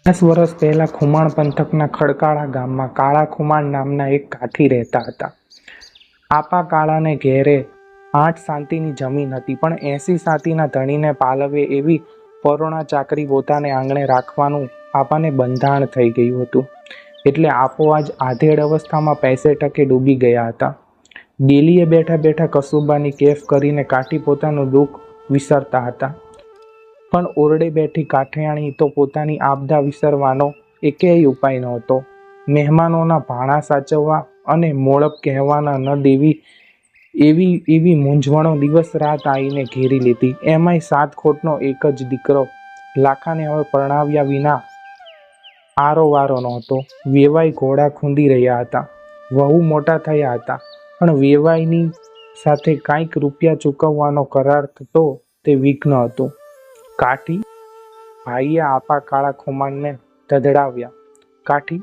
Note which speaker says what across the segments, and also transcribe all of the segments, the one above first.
Speaker 1: 10 વર્ષ પહેલા ખુમાણ પંથકના ખડકાળા ગામમાં કાળા ખુમાણ નામના એક કાઠી રહેતા હતા. આપા કાળાને ઘેરે 8 સાંતીની જમીન હતી, પણ 80 સાંતીના ધણીને પાલવે એવી પરોણા ચાકરી પોતાને આંગણે રાખવાનું આપાને બંધાણ થઈ ગયું હતું. એટલે આપો આજ આધેડ અવસ્થામાં પૈસે ટકે ડૂબી ગયા હતા. ડેલીએ બેઠા બેઠા કસુબાની કેફ કરીને કાઠી પોતાનું દુઃખ વિસરતા હતા. પણ ઓરડે બેઠી કાઠિયાણી તો પોતાની આપદા વિસરવાનો એકેય ઉપાય નહોતો. મહેમાનોના ભાણા સાચવવા અને મોળપ કહેવાના ન દેવી એવી મૂંઝવણો દિવસ રાત આવીને ઘેરી લીધી. એમાંય 7 ખોટનો એક જ દીકરો લાખાને હવે પરણાવ્યા વિના આરોવારો નહોતો. વેવાઈ ઘોડા ખૂંદી રહ્યા હતા, વહુ મોટા થયા હતા, પણ વેવાઈની સાથે કાંઈક રૂપિયા ચૂકવવાનો કરાર થતો તે વિઘ્ન હતું. કાઠી ભાઈએ આપા કાળા ખુમાણને ધધડાવ્યા. કાઠી,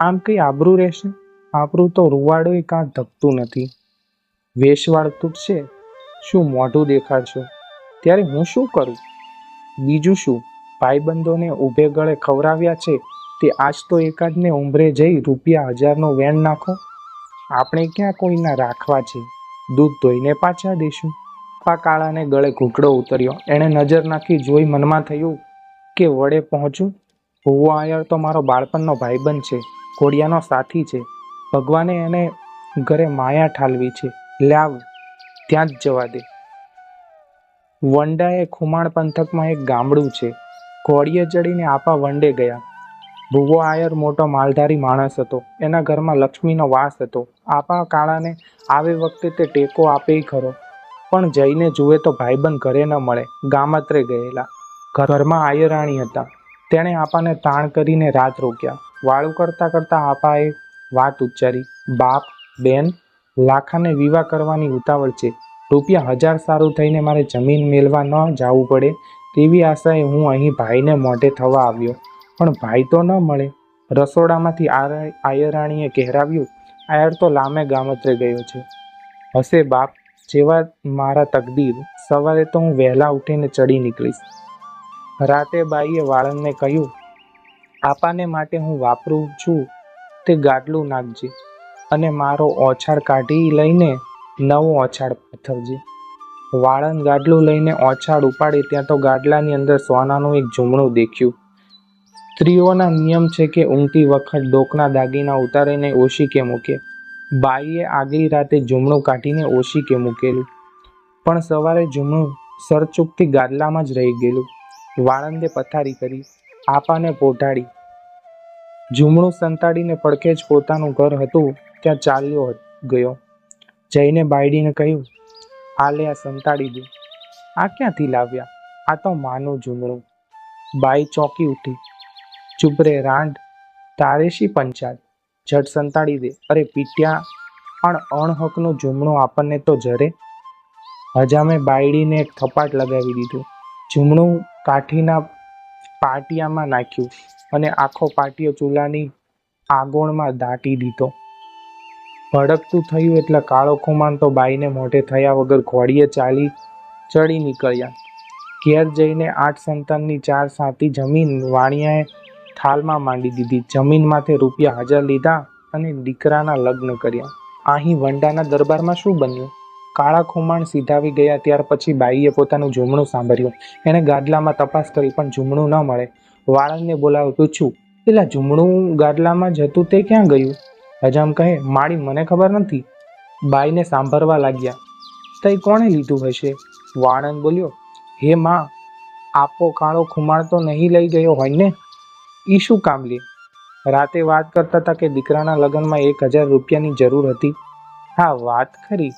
Speaker 1: આમ કઈ આબરૂ રહેશે? આબરૂ તો રૂવાડોય કાં ધકતું નથી. વેશવાળ તૂટશે, શું મોઢું દેખાડશો? ત્યારે હું શું કરું? બીજું શું, ભાઈબંધોને ઊભે ગળે ખવરાવ્યા છે તે આજ તો એકાદને ઉંબરે જઈ રૂપિયા 1000નું વેણ નાખો. આપણે ક્યાં કોઈના રાખવા છે? દૂધ ધોઈને પાછા દેશું. આપા કાળાને ગળે ઘૂંટડો ઉતર્યો. એણે નજર નાખી જોઈ મનમાં થયું કે વડે પહોંચું. ભૂવો આયર તો મારો બાળપણનો ભાઈબંધ છે, ઘોડિયાનો સાથી છે. ભગવાને એને ઘરે માયા ઠાલવી છે. લાવ, ત્યાં જ જવા દે. વંડા એ ખુમાણ પંથકમાં એક ગામડું છે. ઘોડીએ ચડીને આપા વંડે ગયા. ભૂવો આયર મોટો માલધારી માણસ હતો. એના ઘરમાં લક્ષ્મીનો વાસ હતો. આપા કાળાને આવે વખતે તે ટેકો આપે ખરો, પણ જઈને જુએ તો ભાઈબંધ ઘરે ન મળે, ગામત્રે ગયેલા. ઘરમાં આયરાણી હતા. તેણે આપાને તાણ કરીને રાત રોક્યા. વાળું કરતા કરતા આપાએ વાત ઉચ્ચારી. બાપ, બેન, લાખાને વિવાહ કરવાની ઉતાવળ છે. રૂપિયા 1000 સારું થઈને મારે જમીન મેળવા ન જાવું પડે તેવી આશાએ હું અહીં ભાઈને મોઢે થવા આવ્યો, પણ ભાઈ તો ન મળે. રસોડામાંથી આયરાણીએ કહેરાવ્યું. આયર તો લામે ગામત્રે ગયો છે. હશે બાપ, જેવા મારા તકદીર. સવારે તો હું વહેલા ઉઠીને ચડી નીકળીશ. રાતે બાઈએ વાળંદને કહ્યું, આપાને માટે હું વાપરું છું તે ગાડલું નાખજે અને મારો ઓછાડ કાઢી લઈને નવો ઓછાડ પાથરજે. વાળંદ ગાડલું લઈને ઓછાડ ઉપાડે ત્યાં તો ગાડલાની અંદર સોનાનું એક ઝૂમણું દેખ્યું. સ્ત્રીઓના નિયમ છે કે ઊંઘતી વખત ડોકના દાગીના ઉતારીને ઓશીકે મૂકે. બાઈએ આગલી રાતે ઝૂમણું કાઢીને ઓશીકે મૂકેલું, પણ સવારે ઝૂમણું સરચૂકથી ગાદલામાં જ રહી ગયેલું. વાળંદે પથારી કરી, આપાને પોઢાડી, ઝૂમણું સંતાડીને પડખે જ પોતાનું ઘર હતું ત્યાં ચાલ્યો ગયો. જઈને બાયડીને કહ્યું, આ લે, આ સંતાડી દે. આ ક્યાંથી લાવ્યા? આ તો માનું ઝૂમણું. બાઈ ચોંકી ઉઠી. ચૂપ રે રાંડ, તારે શી પંચાત? ઝટ સંતાડી દે. અરે પીટ્યા, પણ અણહકનું ઝૂમણું આપણને તો જરે. હજામે બાયડીને એક થપાટ લગાવી દીધું. ઝૂમણું કાઠીના પાટિયામાં નાખ્યું અને આખો પાટિયો ચૂલાની આગોળમાં દાટી દીધો. ભડકતું થયું એટલે કાળો ખુમાણ તો બાઈને મોઢે થયા વગર ઘોડીએ ચાલી ચડી નીકળ્યા. ઘેર જઈને 8 સંતાનની 4 સાંતી જમીન વાણિયાએ થાલમાં માંડી દીધી. જમીનમાંથી રૂપિયા 1000 લીધા અને દીકરાના લગ્ન કર્યા. અહીં વંડાના દરબારમાં શું બન્યું? કાળા ખુમાણ સીધાવી ગયા ત્યાર પછી બાઈએ પોતાનું ઝૂમણું સાંભળ્યું. એણે ગાદલામાં તપાસ કરી, પણ ઝૂમણું ન મળે. વાળંદને બોલાવી પૂછ્યું, પેલા ઝૂમણું ગાદલામાં જ હતું તે ક્યાં ગયું? હજામ કહે, માળી મને ખબર નથી. બાઈને સાંભળવા લાગ્યા. તઈ કોણે લીધું હશે? વાળંદ બોલ્યો, હે માં, આપો કાળો ખુમાણ તો નહીં લઈ ગયો હોય ને? ઈ શું કામ લે? રાતે વાત કરતા હતા કે દીકરાના લગ્નમાં 1000 રૂપિયાની જરૂર હતી. હા વાત ખરી,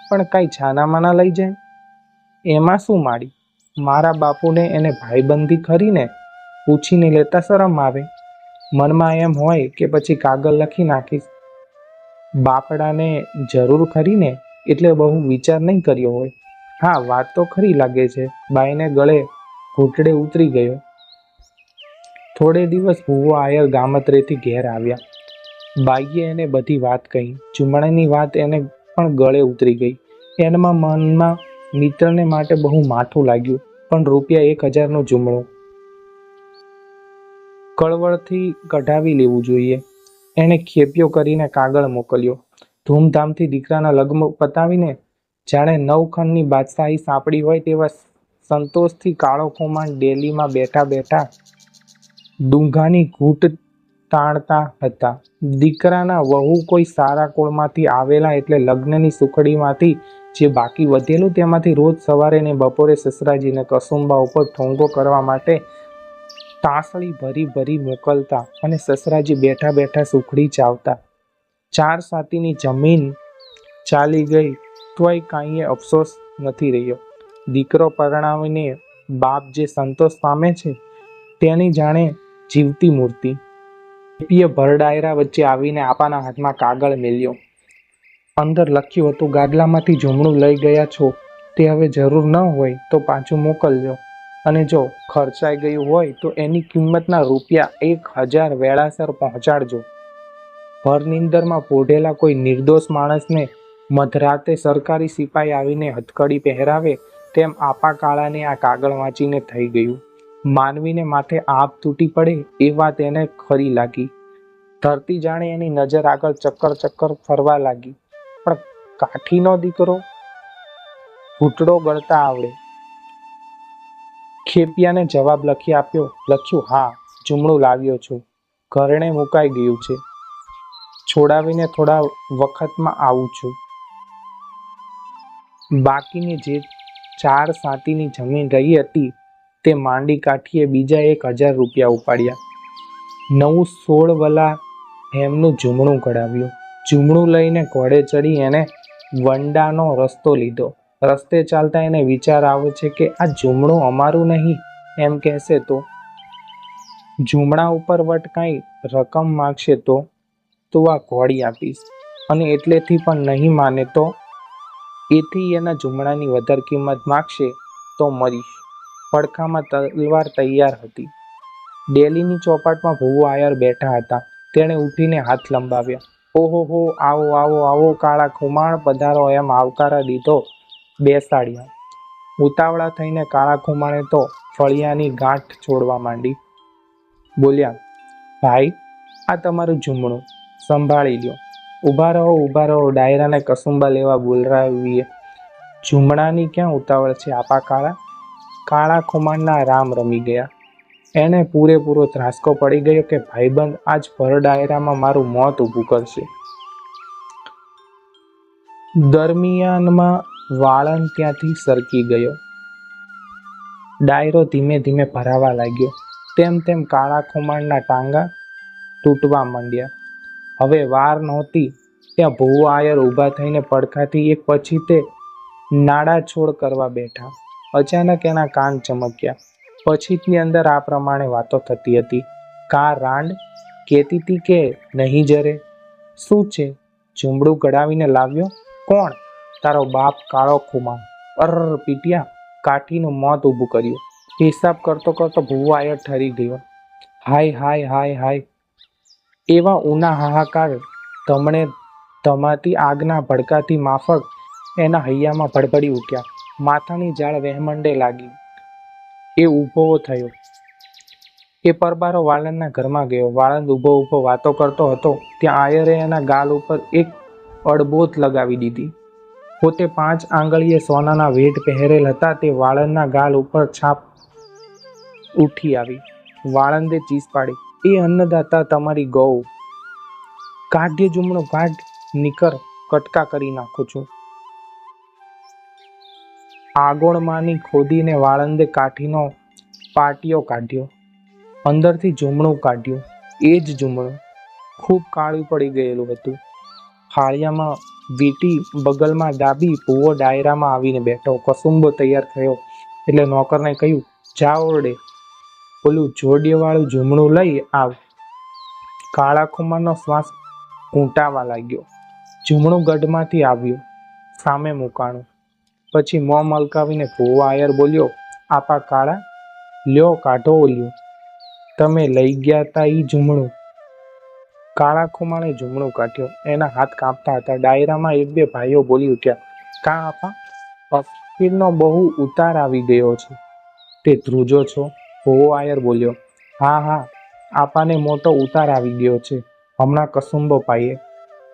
Speaker 1: પણ કાંઈ છાનામાના લઈ જાય? એમાં શું માડી? મારા બાપુને એને ભાઈબંધી ખરીને પૂછીને લેતા શરમ આવે. મનમાં એમ હોય કે પછી કાગળ લખી નાખીશ. બાપડાને જરૂર ખરીને એટલે બહુ વિચાર નહીં કર્યો હોય. હા વાત તો ખરી લાગે છે. બાઈને ગળે ઘૂંટડે ઉતરી ગયો. થોડે દિવસ ભૂવો આયર ગામત્રેથી ઘેર આવ્યા. બાઈએ એને બધી વાત કહી. ઝૂમણાની વાત એને પણ ગળે ઉતરી ગઈ. એનમાં મનમાં મિત્રને માટે બહુ માઠું લાગ્યું, પણ રૂપિયા 1000નું ઝૂમણું કળવળથી કઢાવી લેવું જોઈએ. એણે ખેપિયો કરીને કાગળ મોકલ્યો. ધૂમધામથી દીકરાના લગ્ન પતાવીને જાણે નવખંડની બાદશાહી સાંપડી હોય તેવા સંતોષથી કાળો ખુમાણ ડેલીમાં બેઠા બેઠા ડુંગાની ઘૂંટ તાણતા હતા. દીકરાના વહુ કોઈ સારા કુળમાંથી આવેલા એટલે લગ્નની સુખડીમાંથી જે બાકી વધેલું તેમાંથી રોજ સવારે ને બપોરે સસરાજીને કસુંબા ઉપર ઠોંગો કરવા માટે તાસળી ભરી ભરી મોકલતા અને સસરાજી બેઠા બેઠા સુખડી ચાવતા. 4 સાતીની જમીન ચાલી ગઈ તોય કાંઈએ અફસોસ નથી રહ્યો. દીકરો પરણાવીને બાપ જે સંતોષ પામે છે તેની જાણે જીવતી મૂર્તિ. ખેપીએ ભરડાયરા વચ્ચે આવીને આપાના હાથમાં કાગળ મેલ્યો. અંદર લખ્યું હતું, ગાદલામાંથી જમણું લઈ ગયા છો તે હવે જરૂર ન હોય તો પાછું મોકલજો, અને જો ખર્ચાઈ ગયું હોય તો એની કિંમતના ₹1000 વેળાસર પહોંચાડજો. ભરનિંદરમાં પોઢેલા કોઈ નિર્દોષ માણસને મધરાતે સરકારી સિપાઈ આવીને હથકડી પહેરાવે તેમ આપા કાળાને આ કાગળ વાંચીને થઈ ગયું. માનવીને માથે આભ તૂટી પડે એ વાત એને ખરી લાગી. ધરતી જાણે એની નજર આગળ ચક્કર ચક્કર ફરવા લાગી. પણ કાઠીનો દીકરો ઘૂંટડો ગળતા આવડે. ખેપિયાને જવાબ લખી આપ્યો. લખ્યું, હા, જુમણું લાવ્યો છું. ઘરણે મુકાઈ ગયું છે. છોડાવીને થોડા વખતમાં આવું છું. બાકીની જે 4 સાતીની જમીન રહી હતી તે માંડી કાઠીએ બીજા ₹1000 ઉપાડ્યા. નવું 16 વલા હેમનું જુમણું કઢાવ્યું. જુમણું લઈને ઘોડે ચડી એને વંડાનો રસ્તો લીધો. રસ્તે ચાલતા એને વિચાર આવે છે કે આ જુમણું અમારું નહીં એમ કહેશે તો, જુમણા ઉપર વટ કાંઈ રકમ માગશે તો આ ઘોડી આપીશ, અને એટલેથી પણ નહીં માને તો એથી એના જુમણાની વધારે કિંમત માગશે તો મરીશ. પડખામાં તલવાર તૈયાર હતી. ડેલીની ચોપાટમાં ભૂવો આયર બેઠા હતા. તેણે ઉઠીને હાથ લંબાવ્યા. ઓહો હો, આવો આવો આવો કાળા ખુમાણ, પધારો એમ આવકારા દીધો. બેસાડ્યા. ઉતાવળા થઈને કાળા ખુમાણે તો ફળિયાની ગાંઠ છોડવા માંડી. બોલ્યા, ભાઈ, આ તમારું જુમણું, સંભાળી લ્યો. ઊભા રહો, ડાયરાને કસુંબા લેવા બોલાવીએ. જુમણાની ક્યાં ઉતાવળ છે આપા કાળા? કાળા ખુમાણના રામ રમી ગયા. એને પૂરેપૂરો ત્રાસકો પડી ગયો કે ભાઈબંધ આજ ભર ડાયરામાં મારું મોત ઊભું કરશે. દરમિયાનમાં વાળંદ ત્યાંથી સરકી ગયો. ડાયરો ધીમે ધીમે ભરાવા લાગ્યો. તેમ તેમ કાળા ખુમાણના ટાંગા તૂટવા માંડ્યા. હવે વાર નહોતી. ત્યાં ભૂવો આયર ઊભા થઈને પડખાથી એક પછી તે નાડા છોડ કરવા બેઠા. અચાનક એના કાન ચમક્યા. પછીની અંદર આ પ્રમાણે વાતો થતી હતી. કા રાંડ કહેતી હતી કે નહીં જરે? શું છે? ઝુંબડું કઢાવીને લાવ્યો? કોણ? તારો બાપ કાળો ખુમાણ. પીટ્યા, કાઠીનું મોત ઊભું કર્યું. હિસાબ કરતો કરતો ભૂવો આયર ઠરી ગયો. હાય હાય હાય હાય! એવા ઊના હાહાકાર ધમાતી આગના ભડકાથી માફક એના હૈયામાં ભડભડી ઉઠ્યા. માથાની ઝાળ વહેમંડે લાગી. એ ઊભો થયો. એ પરબારો વાળંદના ઘરમાં ગયો. વાળંદ ઊભો વાતો કરતો હતો ત્યાં આયરે એના ગાલ ઉપર એક અડબોત લગાવી દીધી. પોતે 5 આંગળીએ સોનાના વેઢ પહેરેલ હતા તે વાળંદના ગાલ ઉપર છાપ ઉઠી આવી. વાળંદે ચીસ પાડી, એ અન્નદાતા તમારી ગૌ. કાઢ્ય જુમણો કાઢ, નીકર, કટકા કરી નાખું છું. આગોળમાંની ખોદીને વાળંદે કાઠીનો પાટિયો કાઢ્યો. અંદરથી જુમણું કાઢ્યું. એ જ જુમણું ખૂબ કાળું પડી ગયેલું હતું. ફાળિયામાં વીંટી બગલમાં દાબી ભૂવો ડાયરામાં આવીને બેઠો. કસુંબો તૈયાર થયો એટલે નોકરને કહ્યું, જા ઓરડે ઓલું જોડિયાવાળું જુમણું લઈ આવ. કાળા ખુમારનો શ્વાસ ઘૂંટાવા લાગ્યો. જુમણું ગઢમાંથી આવ્યું, સામે મૂકાણું. પછી મોં મલકાવીને ભૂવો આયર બોલ્યો, આપા કાળા, લ્યો કાઢો ઓલ્યું. તમે લઈ ગયા તા ઈ જુમણું. કાળા ખુમાણે જુમણું કાઢ્યો. એના હાથ કાંપતા હતા. ડાયરામાં 1-2 ભાઈઓ બોલી ઉઠ્યા, કા આપા, અફીણનો બહુ ઉતાર આવી ગયો છે. તે ધ્રુજો છો? ભૂવો આયર બોલ્યો, હા હા, આપાને મોટો ઉતાર આવી ગયો છે. હમણાં કસુંબો પાઈએ.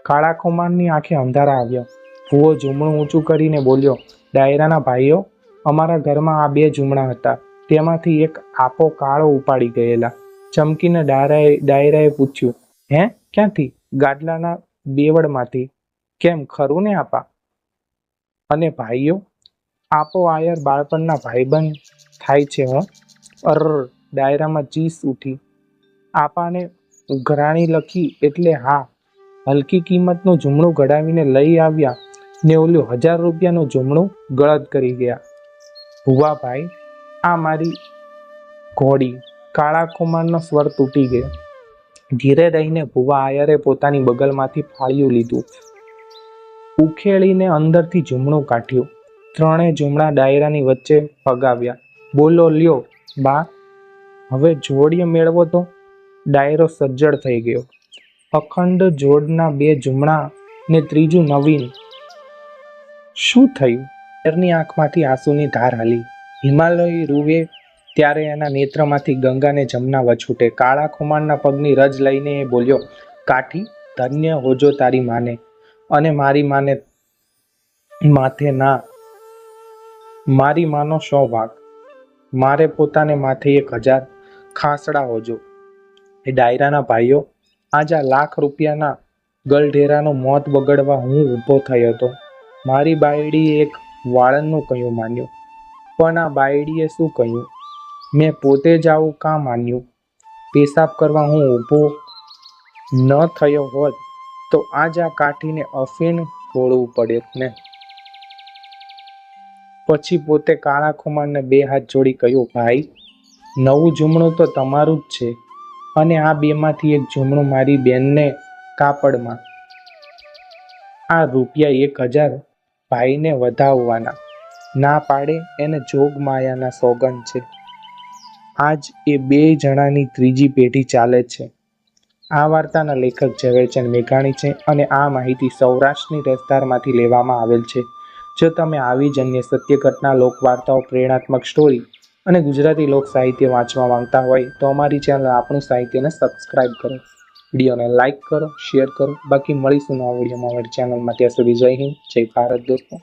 Speaker 1: કાળા ખુમાણની આંખે અંધારા આવ્યા. ભૂવો જુમણું ઊંચું કરીને બોલ્યો, ડાયરાના ભાઈઓ, અમારા ઘરમાં આ 2 જુમણા હતા. તેમાંથી એક આપો કાળો ઉપાડી ગયેલા. ચમકીને ડાયરાએ પૂછ્યું, હે, ક્યાંથી? ગાડલાના બેવડમાંથી. કેમ, ખરું ને આપા? અને ભાઈઓ? આપો આયર બાળપણના ભાઈબંધ થાય છે હો. અર, ડાયરામાં ચીસ ઉઠી. આપાને ઉઘરાણી લખી એટલે હા, હલકી કિંમતનું જુમણું ઘડાવીને લઈ આવ્યા ને ઓલું 1000 રૂપિયાનું જુમણું ગળદ કરી ગયા. ભુવા ભાઈ, આ મારી ઘોડી. કાળા ખુમાણનો સ્વર તૂટી ગયો. ધીરે રહીને ભુવા આયરે પોતાની બગલમાંથી ફાળિયું લીધું. ઉખેડીને અંદરથી જુમણું કાઢ્યું. 3 જુમણા ડાયરાની વચ્ચે ફગાવ્યા. બોલો લ્યો બા, હવે જોડીએ મેળવો તો. ડાયરો સજ્જડ થઈ ગયો. અખંડ જોડના 2 જુમણા ને ત્રીજું નવીન. શું થયું? ડાયરની આંખમાંથી આંસુની ધાર હાલી. હિમાલય રૂવે ત્યારે એના નેત્રમાંથી ગંગા ને જમના વછૂટે. કાળા ખુમાણના પગની રજ લઈને એ બોલ્યો, કાઠી, ધન્ય હોજો તારી માને, અને મારી માને માથે ના. મારી માનો 100 ભાગ. મારે પોતાને માથે 1000 ખાસડા હોજો. એ ડાયરાના ભાઈઓ, આજ આ લાખ રૂપિયાના ગલઢેરાનું મોત બગડવા હું ઊભો થયો હતો. મારી બાયડીએ એક વાળંદનું કહ્યું માન્યું, પણ આ બાયડીએ શું કહ્યું? મેં પોતે જ આવું કાં માન્યું? પેશાબ કરવા હું ઊભો ન થયો હોત તો આજ આ કાઠીને અફીણ ઢોળવું પડેત ને. પછી પોતે કાળા ખુમાણને 2 હાથ જોડી કહ્યું, ભાઈ, નવું જુમણું તો તમારું જ છે, અને આ 2માંથી એક જુમણું મારી બેનને કાપડમાં. આ રૂપિયા 1000 ભાઈને વધાવવાના. ના પાડે એને જોગ માયાના સોગંદ છે. આજ એ 2 જણાની ત્રીજી પેઢી ચાલે છે. આ વાર્તાના લેખક ઝવેરચંદ મેઘાણી છે અને આ માહિતી સૌરાષ્ટ્રની રસધારમાંથી લેવામાં આવેલ છે. જો તમે આવી જ અન્ય સત્ય ઘટના, લોકવાર્તાઓ, પ્રેરણાત્મક સ્ટોરી અને ગુજરાતી લોક સાહિત્ય વાંચવા માંગતા હોય તો અમારી ચેનલ આપણું સાહિત્યને સબસ્ક્રાઈબ કરો, વિડીયોને લાઇક કરો, શેર કરો. બાકી મળીશું નવા વિડીયોમાં અમારી ચેનલમાં. ત્યાં સુધી જય હિન્દ, જય ભારત દોસ્તો.